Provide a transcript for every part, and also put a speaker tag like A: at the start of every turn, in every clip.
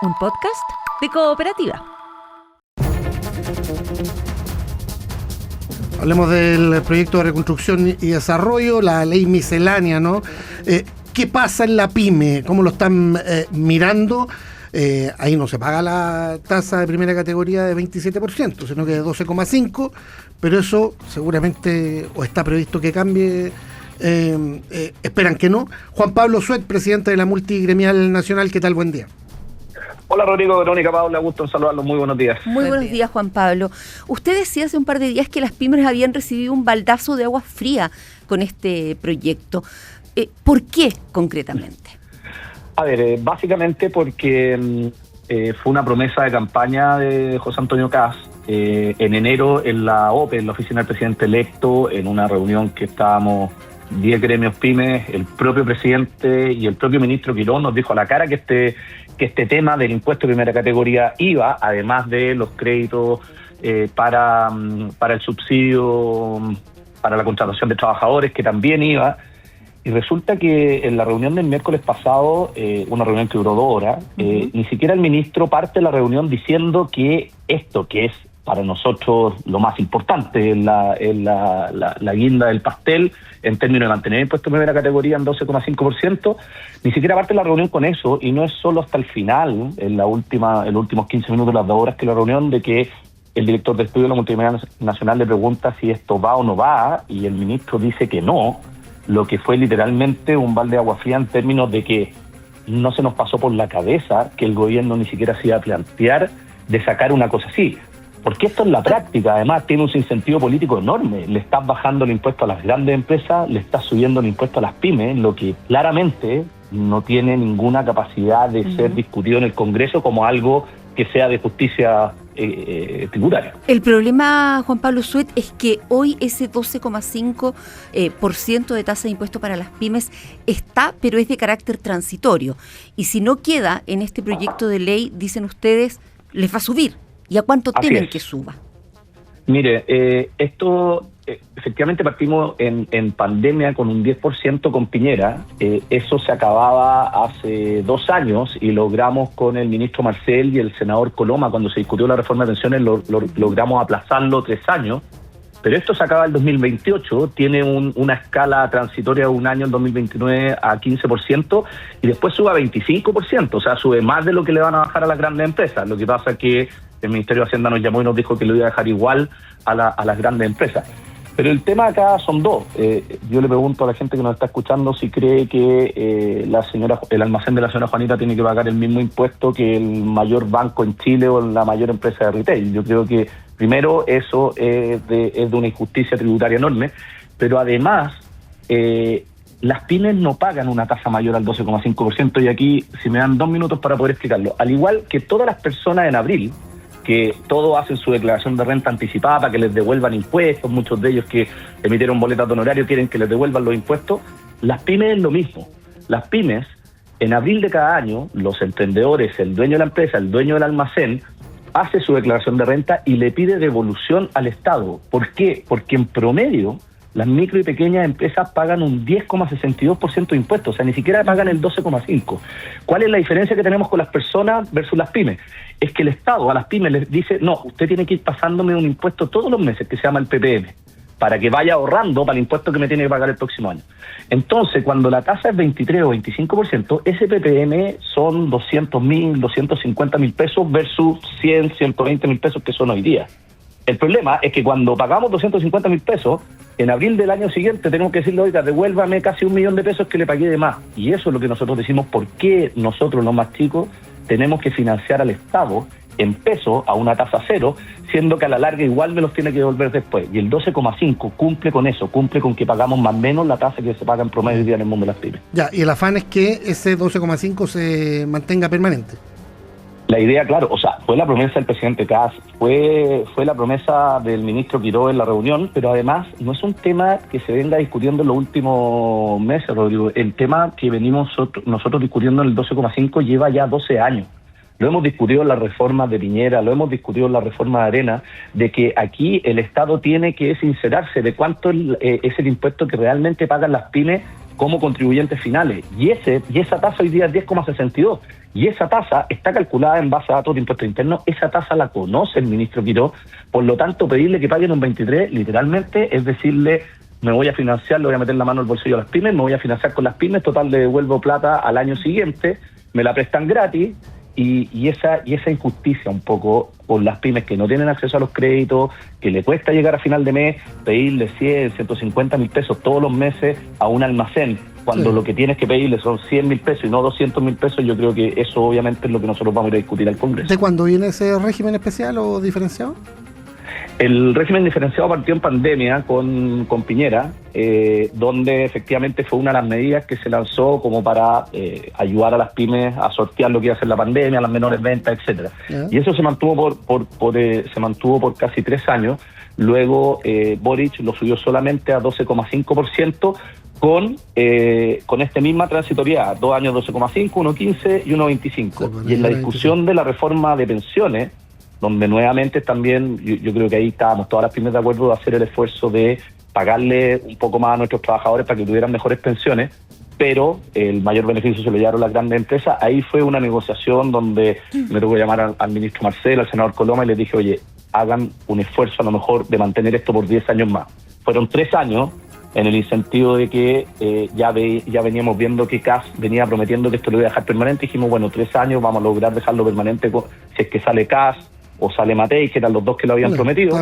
A: un podcast de Cooperativa.
B: Hablemos del proyecto de reconstrucción y desarrollo, la ley miscelánea, ¿no? ¿Qué pasa en la pyme? ¿Cómo lo están mirando? Ahí no se paga la tasa de primera categoría de 27%, sino que de 12,5%, pero eso seguramente o está previsto que cambie. Esperan que no. Juan Pablo Suet, presidente de la Multigremial Nacional, ¿qué tal? Buen día.
C: Hola Rodrigo, Verónica, Paula, gusto en saludarlos, muy buenos días.
A: Muy buenos días, Juan Pablo. Usted decía hace un par de días que las pymes habían recibido un baldazo de agua fría con este proyecto. ¿Por qué concretamente?
C: A ver, básicamente porque fue una promesa de campaña de José Antonio Kast en enero en la OPE, en la oficina del presidente electo, en una reunión que estábamos 10 gremios pymes, el propio presidente y el propio ministro Quirós nos dijo a la cara que este tema del impuesto de primera categoría iba, además de los créditos para el subsidio, para la contratación de trabajadores, que también iba. Y resulta que en la reunión del miércoles pasado, una reunión que duró 2 horas, ni siquiera el ministro parte de la reunión diciendo que esto, que es para nosotros lo más importante, la guinda del pastel, en términos de mantener el impuesto de primera categoría en 12,5%, ni siquiera parte de la reunión con eso, y no es solo hasta el final, en los últimos 15 minutos, las 2 horas que la reunión, de que el director de estudio de la Multimedia Nacional le pregunta si esto va o no va, y el ministro dice que no, lo que fue literalmente un balde de agua fría en términos de que no se nos pasó por la cabeza que el gobierno ni siquiera se iba a plantear de sacar una cosa así. Porque esto en la práctica, además, tiene un sinsentido político enorme. Le estás bajando el impuesto a las grandes empresas, le estás subiendo el impuesto a las pymes, lo que claramente no tiene ninguna capacidad de ser discutido en el Congreso como algo que sea de justicia tributaria.
A: El problema, Juan Pablo Suet, es que hoy ese 12,5% de tasa de impuesto para las pymes está, pero es de carácter transitorio. Y si no queda en este proyecto de ley, dicen ustedes, les va a subir. ¿Y a cuánto temen que suba?
C: Mire, esto efectivamente partimos en pandemia con un 10% con Piñera. Eso se acababa hace 2 años y logramos con el ministro Marcel y el senador Coloma, cuando se discutió la reforma de pensiones, logramos aplazarlo 3 años. Pero esto se acaba el 2028, tiene una escala transitoria de 1 año en 2029 a 15% y después sube a 25%, o sea, sube más de lo que le van a bajar a las grandes empresas. Lo que pasa es que el Ministerio de Hacienda nos llamó y nos dijo que lo iba a dejar igual a las grandes empresas. Pero el tema acá son 2. Yo le pregunto a la gente que nos está escuchando si cree que el almacén de la señora Juanita tiene que pagar el mismo impuesto que el mayor banco en Chile o la mayor empresa de retail. Yo creo que primero eso es de una injusticia tributaria enorme, pero además las pymes no pagan una tasa mayor al 12,5%, y aquí si me dan 2 minutos para poder explicarlo. Al igual que todas las personas en abril, que todos hacen su declaración de renta anticipada para que les devuelvan impuestos, muchos de ellos que emitieron boletas de honorario quieren que les devuelvan los impuestos, las pymes es lo mismo. Las pymes, en abril de cada año, los emprendedores, el dueño de la empresa, el dueño del almacén, hace su declaración de renta y le pide devolución al Estado. ¿Por qué? Porque en promedio las micro y pequeñas empresas pagan un 10,62% de impuestos, o sea, ni siquiera pagan el 12,5%. ¿Cuál es la diferencia que tenemos con las personas versus las pymes? Es que el Estado a las pymes les dice, no, usted tiene que ir pasándome un impuesto todos los meses que se llama el PPM, para que vaya ahorrando para el impuesto que me tiene que pagar el próximo año. Entonces, cuando la tasa es 23 o 25%, ese PPM son 200.000, 250.000 pesos versus 100, 120.000 pesos que son hoy día. El problema es que cuando pagamos 250.000 pesos, en abril del año siguiente tenemos que decirle, oiga, devuélvame casi 1 millón de pesos que le pagué de más. Y eso es lo que nosotros decimos, ¿por qué nosotros los más chicos tenemos que financiar al Estado en pesos a una tasa cero, siendo que a la larga igual me los tiene que devolver después? Y el 12,5 cumple con eso, cumple con que pagamos más o menos la tasa que se paga en promedio hoy día en el mundo de las pymes.
B: Ya, y el afán es que ese 12,5 se mantenga permanente.
C: La idea, claro, o sea, fue la promesa del presidente Kast, fue la promesa del ministro Quirós en la reunión, pero además no es un tema que se venga discutiendo en los últimos meses, Rodrigo. El tema que venimos nosotros discutiendo en el 12,5 lleva ya 12 años. Lo hemos discutido en las reformas de Piñera, lo hemos discutido en la reforma de Arena, de que aquí el Estado tiene que sincerarse de cuánto es el impuesto que realmente pagan las pymes como contribuyentes finales. Y esa tasa hoy día es 10,62. Y esa tasa está calculada en base a datos de impuestos internos. Esa tasa la conoce el ministro Quirós. Por lo tanto, pedirle que paguen un 23, literalmente, es decirle, me voy a financiar, le voy a meter la mano al bolsillo a las pymes, me voy a financiar con las pymes, total, le devuelvo plata al año siguiente, me la prestan gratis. Y esa injusticia un poco por las pymes que no tienen acceso a los créditos, que le cuesta llegar a final de mes, pedirle 100, 150 mil pesos todos los meses a un almacén, cuando lo que tienes que pedirle son 100 mil pesos y no 200 mil pesos. Yo creo que eso obviamente es lo que nosotros vamos a ir a discutir al Congreso.
B: ¿De cuándo viene ese régimen especial o diferenciado?
C: El régimen diferenciado partió en pandemia con Piñera, donde efectivamente fue una de las medidas que se lanzó como para ayudar a las pymes a sortear lo que iba a ser la pandemia, las menores ventas, etcétera. Y eso se mantuvo se mantuvo por casi 3 años. Luego Boric lo subió solamente a 12,5% con esta misma transitoriedad, 2 años 12,5, 1,15 y 1,25. Y en la discusión de la reforma de pensiones, donde nuevamente también yo creo que ahí estábamos todas las pymes de acuerdo de hacer el esfuerzo de pagarle un poco más a nuestros trabajadores para que tuvieran mejores pensiones, pero el mayor beneficio se lo llevaron las grandes empresas. Ahí fue una negociación donde me tuve que llamar al ministro Marcel, al senador Coloma, y les dije, oye, hagan un esfuerzo a lo mejor de mantener esto por 10 años más. Fueron 3 años en el incentivo de que ya veníamos viendo que CAS venía prometiendo que esto lo iba a dejar permanente. Dijimos, bueno, 3 años vamos a lograr dejarlo permanente si es que sale CAS o sale Matei, que eran los dos que lo habían prometido.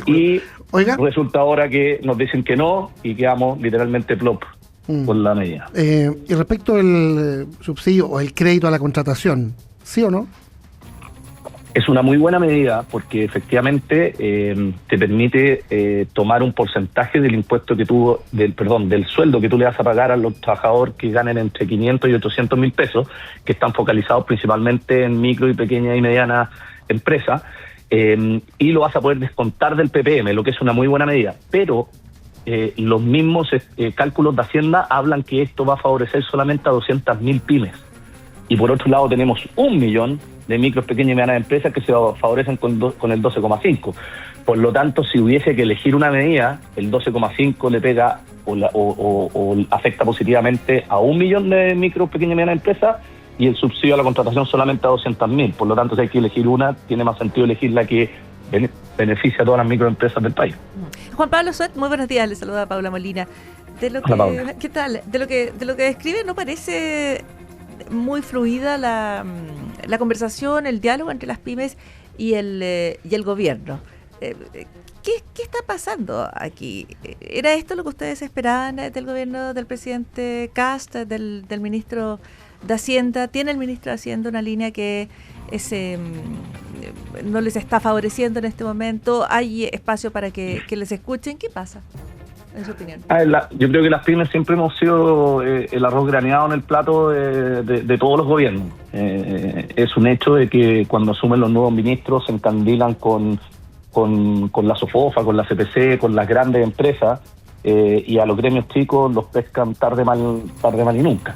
C: Y oiga, resulta ahora que nos dicen que no y quedamos literalmente plop con la medida.
B: Y respecto al subsidio o el crédito a la contratación, ¿sí o no?
C: Es una muy buena medida porque efectivamente te permite tomar un porcentaje del impuesto que tú, del sueldo que tú le vas a pagar a los trabajadores que ganen entre 500 y 800 mil pesos, que están focalizados principalmente en micro y pequeñas y medianas empresas, y lo vas a poder descontar del PPM, lo que es una muy buena medida. Pero los mismos cálculos de Hacienda hablan que esto va a favorecer solamente a 200.000 pymes. Y por otro lado tenemos 1 millón de micros, pequeñas y medianas empresas que se favorecen con el 12,5. Por lo tanto, si hubiese que elegir una medida, el 12,5 le pega o afecta positivamente a 1 millón de micros, pequeñas y medianas empresas, y el subsidio a la contratación solamente a 200.000. Por lo tanto, si hay que elegir una, tiene más sentido elegir la que beneficia a todas las microempresas del país.
D: Juan Pablo Suet, muy buenos días, le saluda Paula Molina.
C: Hola, Paula.
D: ¿Qué tal? De lo que describe, ¿no parece muy fluida la conversación, el diálogo entre las pymes y el gobierno? ¿Qué está pasando aquí? ¿Era esto lo que ustedes esperaban del gobierno del presidente Kast, del ministro de Hacienda? ¿Tiene el ministro de Hacienda una línea que no les está favoreciendo en este momento? ¿Hay espacio para que les escuchen? ¿Qué pasa, en su opinión?
C: Yo creo que las pymes siempre hemos sido el arroz graneado en el plato de todos los gobiernos. Es un hecho de que cuando asumen los nuevos ministros se encandilan con la SOFOFA, con la CPC, con las grandes empresas, y a los gremios chicos los pescan tarde mal y nunca.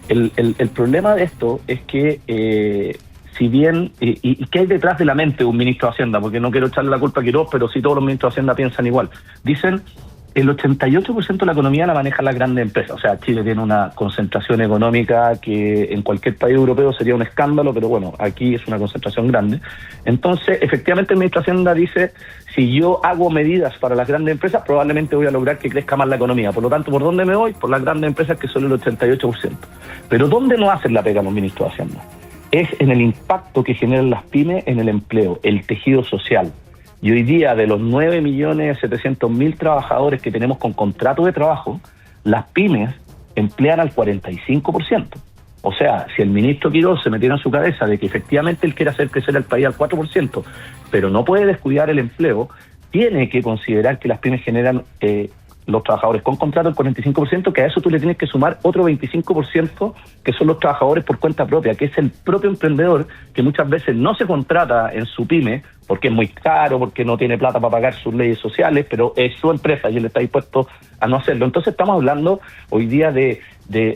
C: El problema de esto es que si bien, y ¿qué hay detrás de la mente de un ministro de Hacienda? Porque no quiero echarle la culpa a Quirós, pero sí todos los ministros de Hacienda piensan igual. Dicen, el 88% de la economía la manejan las grandes empresas. O sea, Chile tiene una concentración económica que en cualquier país europeo sería un escándalo, pero bueno, aquí es una concentración grande. Entonces, efectivamente, el ministro de Hacienda dice, si yo hago medidas para las grandes empresas, probablemente voy a lograr que crezca más la economía. Por lo tanto, ¿por dónde me voy? Por las grandes empresas, que son el 88%. Pero ¿dónde no hacen la pega los ministros de Hacienda? Es en el impacto que generan las pymes en el empleo, el tejido social. Y hoy día, de los 9.700.000 trabajadores que tenemos con contrato de trabajo, las pymes emplean al 45%. O sea, si el ministro Quirós se metiera en su cabeza de que efectivamente él quiere hacer crecer el país al 4%, pero no puede descuidar el empleo, tiene que considerar que las pymes generan los trabajadores con contrato el 45%, que a eso tú le tienes que sumar otro 25%, que son los trabajadores por cuenta propia, que es el propio emprendedor que muchas veces no se contrata en su pyme porque es muy caro, porque no tiene plata para pagar sus leyes sociales, pero es su empresa y él está dispuesto a no hacerlo. Entonces estamos hablando hoy día de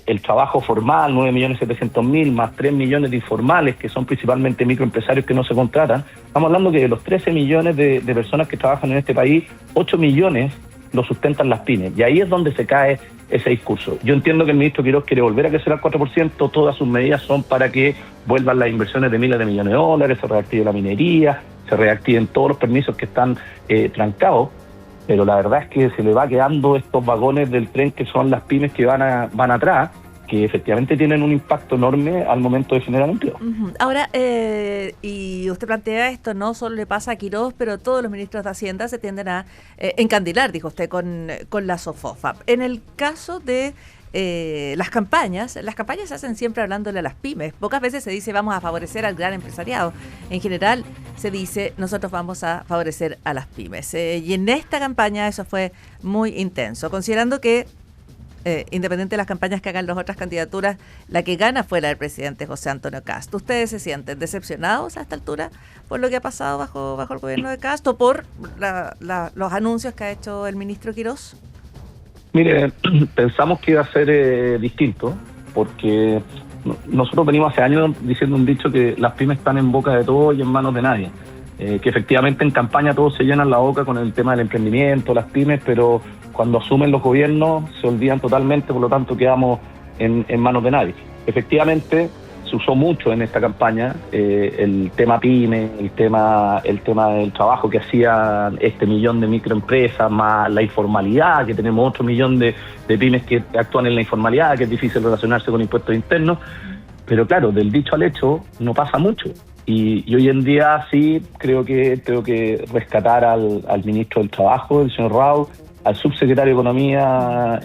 C: el trabajo formal, 9.700.000 más 3 millones de informales, que son principalmente microempresarios que no se contratan. Estamos hablando que de los 13 millones de personas que trabajan en este país, 8 millones lo sustentan las pymes. Y ahí es donde se cae ese discurso. Yo entiendo que el ministro Quirós quiere volver a crecer al 4%, todas sus medidas son para que vuelvan las inversiones de miles de millones de dólares, se reactive la minería, se reactiven todos los permisos que están trancados, pero la verdad es que se le va quedando estos vagones del tren que son las pymes que van atrás, que efectivamente tienen un impacto enorme al momento de generar empleo.
D: Ahora, y usted plantea esto, no solo le pasa a Quirós, pero todos los ministros de Hacienda se tienden a encandilar, dijo usted, con la SOFOFA. En el caso de las campañas se hacen siempre hablándole a las pymes. Pocas veces se dice vamos a favorecer al gran empresariado. En general se dice nosotros vamos a favorecer a las pymes. Y en esta campaña eso fue muy intenso, considerando que independiente de las campañas que hagan las otras candidaturas, la que gana fue la del presidente José Antonio Kast. ¿Ustedes se sienten decepcionados a esta altura por lo que ha pasado bajo el gobierno de Kast o por los anuncios que ha hecho el ministro Quirós?
C: Mire, pensamos que iba a ser distinto, porque nosotros venimos hace años diciendo un dicho que las pymes están en boca de todos y en manos de nadie. Que efectivamente en campaña todos se llenan la boca con el tema del emprendimiento, las pymes, pero cuando asumen los gobiernos se olvidan totalmente, por lo tanto quedamos en manos de nadie. Efectivamente se usó mucho en esta campaña el tema pyme, el tema del trabajo que hacían 1 millón de microempresas, más la informalidad, que tenemos otro 1 millón de pymes que actúan en la informalidad, que es difícil relacionarse con impuestos internos, pero claro, del dicho al hecho no pasa mucho. Y hoy en día sí creo que tengo que rescatar al ministro del Trabajo, el señor Rau, al subsecretario de Economía,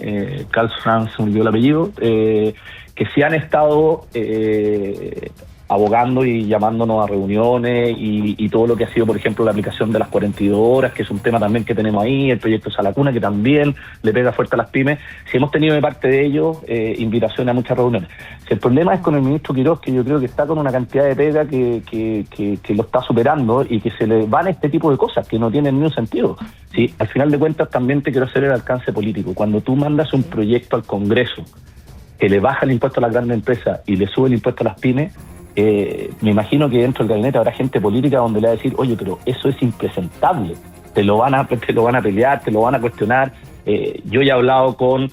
C: Karl Franz, se me olvidó el apellido, que sí han estado abogando y llamándonos a reuniones y todo lo que ha sido, por ejemplo, la aplicación de las 42 horas, que es un tema también que tenemos ahí, el proyecto Salacuna, que también le pega fuerte a las pymes. Si hemos tenido de parte de ellos invitaciones a muchas reuniones. Si el problema es con el ministro Quirós, que yo creo que está con una cantidad de pega que lo está superando y que se le van este tipo de cosas que no tienen ni un sentido. Sí, al final de cuentas también te quiero hacer el alcance político. Cuando tú mandas un proyecto al Congreso que le baja el impuesto a las grandes empresas y le sube el impuesto a las pymes, me imagino que dentro del gabinete habrá gente política donde le va a decir, oye, pero eso es impresentable, te lo van a pelear, te lo van a cuestionar. Yo ya he hablado con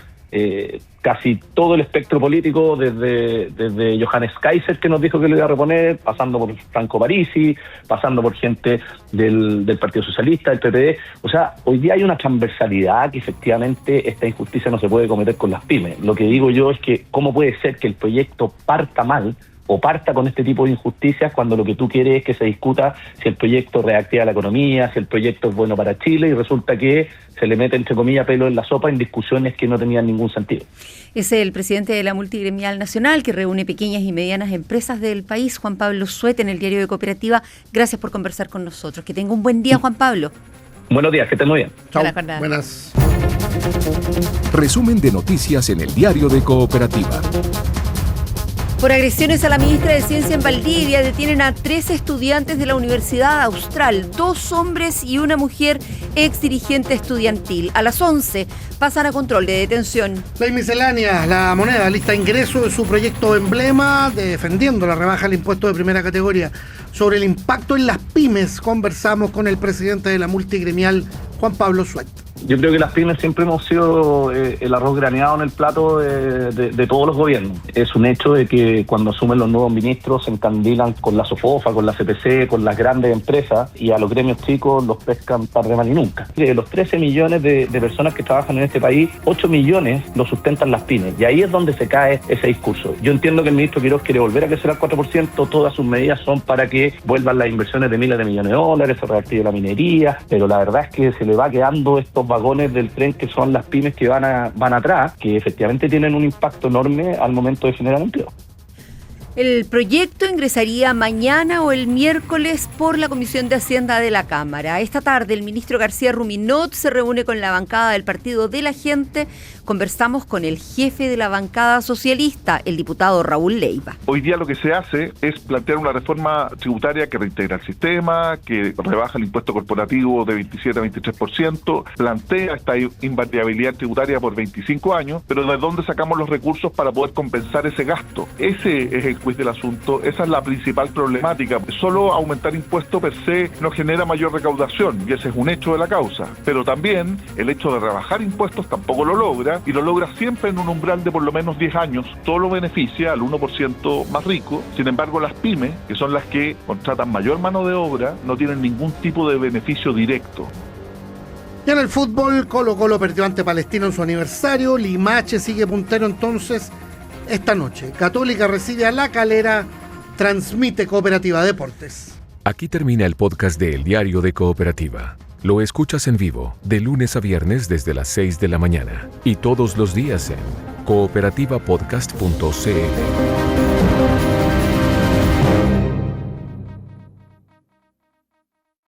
C: casi todo el espectro político, desde Johannes Kaiser, que nos dijo que lo iba a reponer, pasando por Franco Parisi, pasando por gente del Partido Socialista, del PPD. O sea, hoy día hay una transversalidad que efectivamente esta injusticia no se puede cometer con las pymes. Lo que digo yo es que cómo puede ser que el proyecto parta mal o parta con este tipo de injusticias cuando lo que tú quieres es que se discuta si el proyecto reactiva la economía, si el proyecto es bueno para Chile, y resulta que se le mete, entre comillas, pelo en la sopa en discusiones que no tenían ningún sentido.
A: Es el presidente de la Multigremial Nacional, que reúne pequeñas y medianas empresas del país, Juan Pablo Suet, en el Diario de Cooperativa. Gracias por conversar con nosotros. Que tenga un buen día, Juan Pablo.
C: Buenos días, que estén muy bien.
B: Chao. Buenas.
E: Resumen de noticias en el Diario de Cooperativa.
A: Por agresiones a la ministra de Ciencia en Valdivia, detienen a 13 estudiantes de la Universidad Austral, 2 hombres y una mujer ex dirigente estudiantil. A las 11 pasan a control de detención.
B: Ley miscelánea, La Moneda lista ingreso de su proyecto emblema defendiendo la rebaja del impuesto de primera categoría. Sobre el impacto en las pymes conversamos con el presidente de la Multigremial, Juan Pablo Suet.
C: Yo creo que las pymes siempre hemos sido el arroz graneado en el plato de todos los gobiernos. Es un hecho de que cuando asumen los nuevos ministros se encandilan con la SOFOFA, con la CPC, con las grandes empresas, y a los gremios chicos los pescan tarde, mal y nunca. De los 13 millones de personas que trabajan en este país, 8 millones lo sustentan las pymes, y ahí es donde se cae ese discurso. Yo entiendo que el ministro Quirós quiere volver a crecer al 4%, todas sus medidas son para que vuelvan las inversiones de miles de millones de dólares, se reactive la minería, pero la verdad es que se le va quedando estos vagones del tren que son las pymes que van atrás, que efectivamente tienen un impacto enorme al momento de generar empleo.
A: El proyecto ingresaría mañana o el miércoles por la Comisión de Hacienda de la Cámara. Esta tarde el ministro García Ruminot se reúne con la bancada del Partido de la Gente. Conversamos con el jefe de la bancada socialista, el diputado Raúl Leiva.
F: Hoy día lo que se hace es plantear una reforma tributaria que reintegra el sistema, que rebaja el impuesto corporativo de 27 a 23%, plantea esta invariabilidad tributaria por 25 años, pero ¿de dónde sacamos los recursos para poder compensar ese gasto? Ese es el quiz del asunto, esa es la principal problemática. Solo aumentar impuestos per se no genera mayor recaudación, y ese es un hecho de la causa, pero también el hecho de rebajar impuestos tampoco lo logra, hipoteca y lo logra siempre en un umbral de por lo menos 10 años. Todo lo beneficia al 1% más rico. Sin embargo, las pymes, que son las que contratan mayor mano de obra, no tienen ningún tipo de beneficio directo.
B: Y en el fútbol, Colo-Colo perdió ante Palestino en su aniversario. Limache sigue puntero entonces esta noche. Católica recibe a La Calera, transmite Cooperativa Deportes.
E: Aquí termina el podcast de El Diario de Cooperativa. Lo escuchas en vivo de lunes a viernes desde las 6 de la mañana y todos los días en cooperativapodcast.cl.